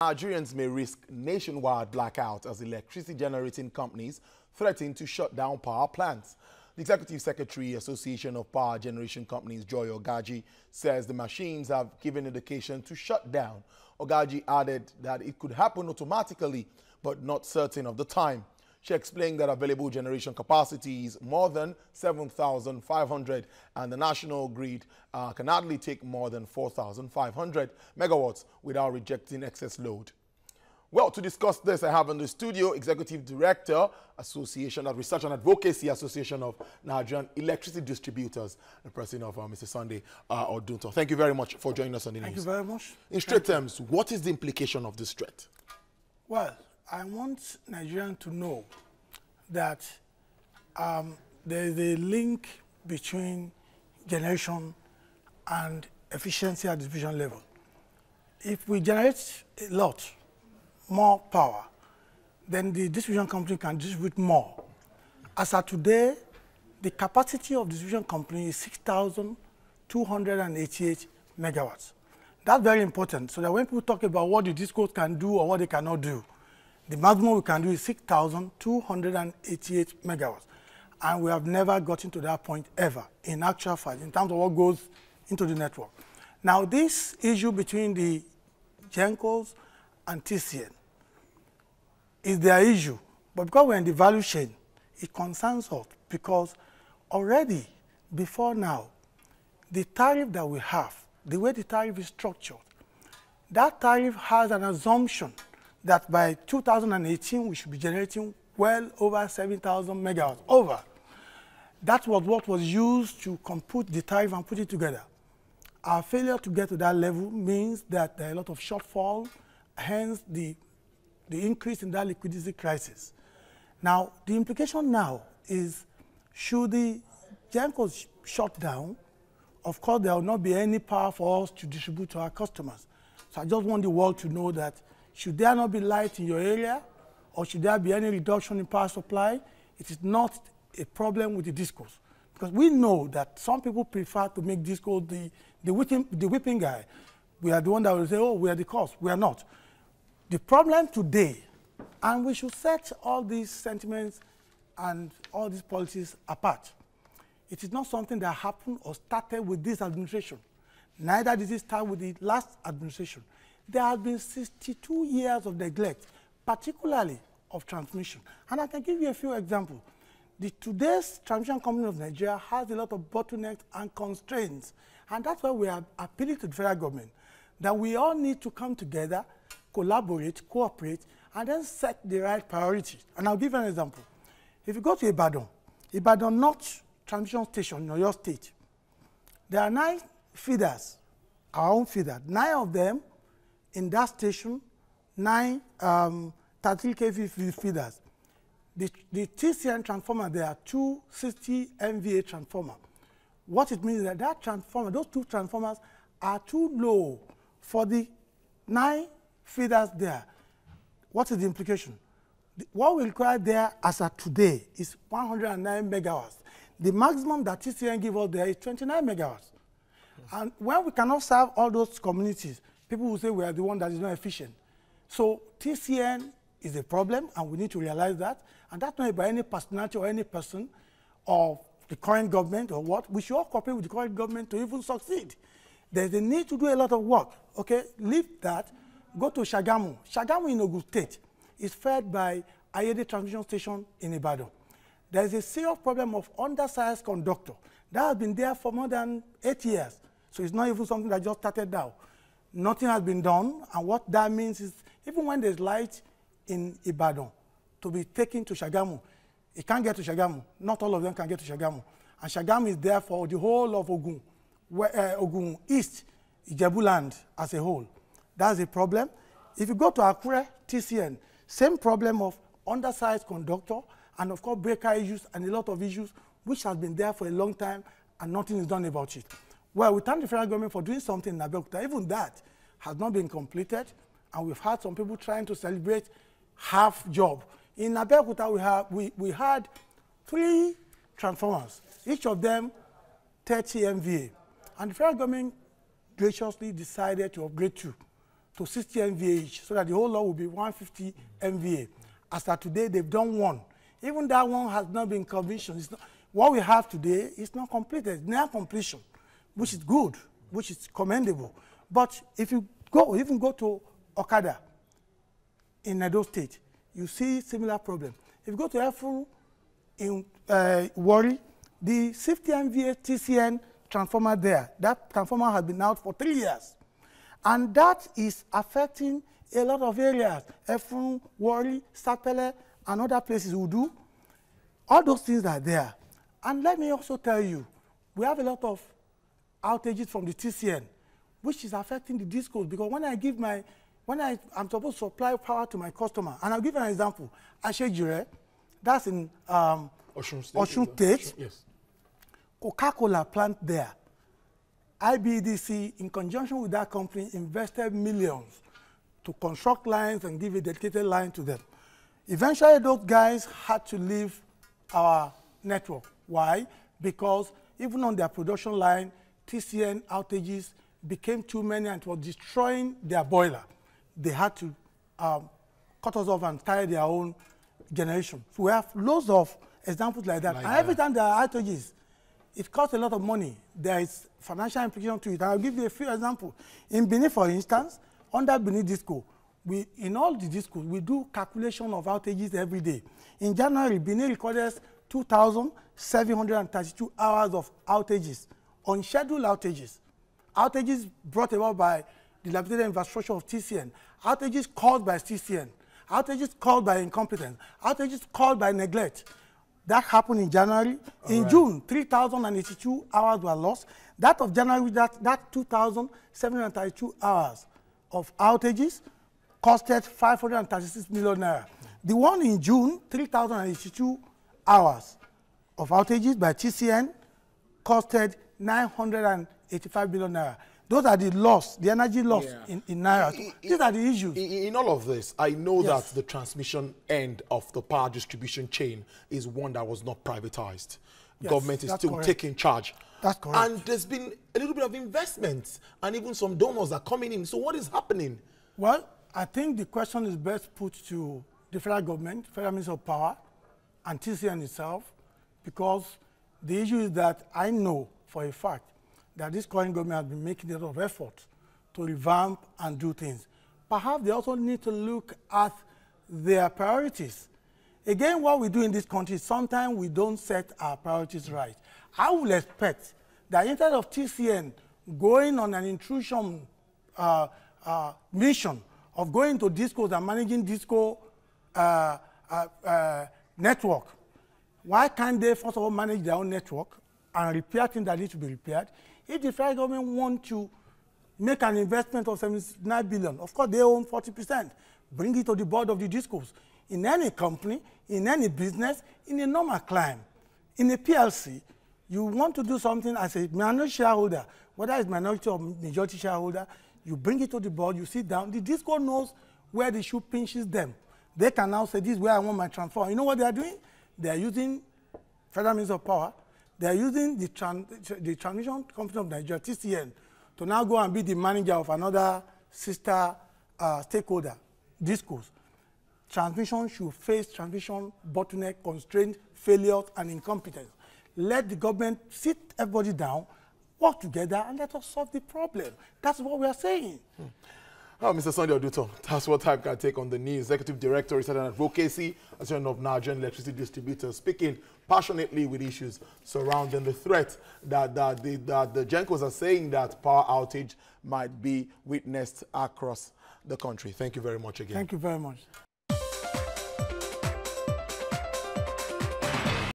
Nigerians may risk nationwide blackout as electricity generating companies threaten to shut down power plants. The Executive Secretary, Association of Power Generation Companies, Joy Ogaji, says the machines have given indication to shut down. Ogaji added that it could happen automatically, but not certain of the time. She explained that available generation capacity is more than 7,500 and the national grid can hardly take more than 4,500 megawatts without rejecting excess load. Well, to discuss this, I have in the studio Executive Director, Association of Research and Advocacy Association of Nigerian Electricity Distributors, the President of Mr. Sunday Oduntan. Thank you very much for joining us on the news. Thank you very much. In straight terms, what is the implication of this threat? Well, I want Nigerians to know that there is a link between generation and efficiency at distribution level. If we generate a lot more power, then the distribution company can distribute more. As of today, the capacity of distribution company is 6,288 megawatts. That's very important, so that when people talk about what the DISCOs can do or what they cannot do, the maximum we can do is 6,288 megawatts. And we have never gotten to that point ever, in actual fact, in terms of what goes into the network. Now, this issue between the GENCOs and TCN is their issue. But because we're in the value chain, it concerns us because already, before now, the tariff that we have, the way the tariff is structured, that tariff has an assumption that by 2018, we should be generating well over 7,000 megawatts, over. That was what was used to compute the tariff and put it together. Our failure to get to that level means that there are a lot of shortfall, hence the increase in that liquidity crisis. Now, the implication now is, should the GENCOs shut down, of course, there will not be any power for us to distribute to our customers. So I just want the world to know that should there not be light in your area, or should there be any reduction in power supply, it is not a problem with the DISCOs. Because we know that some people prefer to make DISCOs the whipping guy. We are the one that will say, oh, we are the cause. We are not. The problem today, and we should set all these sentiments and all these policies apart. It is not something that happened or started with this administration. Neither did it start with the last administration. There have been 62 years of neglect, particularly of transmission. And I can give you a few examples. Today's transmission company of Nigeria has a lot of bottlenecks and constraints. And that's why we are appealing to the federal government that we all need to come together, collaborate, cooperate, and then set the right priorities. And I'll give you an example. If you go to Ibadan North Transmission Station in Oyo State, there are 9 feeders, our own feeders. 9 of them in that station, 9 33 kV feeders. The TCN transformer, there are 260 MVA transformer. What it means is that transformer, those 2 transformers are too low for the 9 feeders there. What is the implication? What we require there as of today is 109 megawatts. The maximum that TCN gives us there is 29 megawatts. And when we cannot serve all those communities, people will say we are the one that is not efficient. So TCN is a problem, and we need to realize that. And that's not by any personality or any person or the current government or what. We should all cooperate with the current government to even succeed. There's a need to do a lot of work, okay? Leave that, go to Shagamu. Shagamu in Ogun State is fed by Ayede Transmission Station in Ibadan. There's a serious problem of undersized conductor. That has been there for more than 8 years. So it's not even something that just started now. Nothing has been done, and what that means is even when there's light in Ibadan to be taken to Shagamu, it can't get to Shagamu. Not all of them can get to Shagamu. And Shagamu is there for the whole of Ogun, Ogun East, Ijebu land as a whole. That's a problem. If you go to Akure, TCN, same problem of undersized conductor, and of course breaker issues and a lot of issues which has been there for a long time and nothing is done about it. Well, we thank the federal government for doing something in Abeokuta. Even that has not been completed, and we've had some people trying to celebrate half job. In Abeokuta, we had 3 transformers, each of them 30 MVA. And the federal government graciously decided to upgrade 2. to 60 MVA each, so that the whole lot will be 150 MVA. As of today, they've done one. Even that one has not been commissioned. It's not, what we have today is not completed, near completion, which is good, which is commendable. But if you even go to Okada in Edo State, you see similar problem. If you go to Efuru in Warri, the 50 MVA TCN transformer there, that transformer has been out for 3 years. And that is affecting a lot of areas. Efuru, Warri, Sapele, and other places will do. All those things are there. And let me also tell you, we have a lot of outages from the TCN, which is affecting the discos, because when I'm supposed to supply power to my customer, and I'll give you an example. Ashejire, that's in Osun State. Yes. Coca-Cola plant there. IBDC, in conjunction with that company, invested millions to construct lines and give a dedicated line to them. Eventually, those guys had to leave our network. Why? Because even on their production line, TCN outages became too many and it was destroying their boiler. They had to cut us off and tie their own generation. So we have loads of examples like that. And every time there are outages, it costs a lot of money. There is financial implication to it. I'll give you a few examples. In Benin, for instance, under Benin Disco, in all the discos, we do calculation of outages every day. In January, Benin recorded 2,732 hours of outages, unscheduled outages. Outages brought about by the dilapidated infrastructure of TCN, outages caused by TCN, outages caused by incompetence, outages caused by neglect. That happened in January. In June, 3,082 hours were lost. That of January, that 2,732 hours of outages costed 536 million naira. The one in June, 3,082 hours of outages by TCN costed 985 million naira. Those are the loss, the energy loss in naira. These are the issues. In all of this, I know that the transmission end of the power distribution chain is one that was not privatized. Government is still taking charge. That's correct. And there's been a little bit of investment, and even some donors are coming in. So what is happening? Well, I think the question is best put to the federal government, Federal Ministry of Power, and TCN itself, because the issue is that I know for a fact that this current government has been making a lot of effort to revamp and do things. Perhaps they also need to look at their priorities. Again, what we do in this country, sometimes we don't set our priorities right. I would expect that instead of TCN going on an intrusion mission of going to discos and managing disco network, why can't they first of all manage their own network and repair things that need to be repaired? If the federal government wants to make an investment of 79 billion, of course they own 40%. Bring it to the board of the discos. In any company, in any business, in a normal climb, in a PLC, you want to do something as a minority shareholder, whether it's minority or majority shareholder, you bring it to the board, you sit down, the disco knows where the shoe pinches them. They can now say, this is where I want my transformer. You know what they are doing? They are using Federal Ministry of Power. They are using the transmission company of Nigeria, TCN, to now go and be the manager of another sister stakeholder, discos. Transmission should face transmission bottleneck, constraint, failures, and incompetence. Let the government sit everybody down, work together, and let us solve the problem. That's what we are saying. Oh, Mr. Sunday Oduntan, that's what time can take on the news. Executive Director, Research and Advocacy, Association of Nigerian Electricity Distributors, speaking passionately with issues surrounding the threat that the GENCOs are saying that power outage might be witnessed across the country. Thank you very much again. Thank you very much.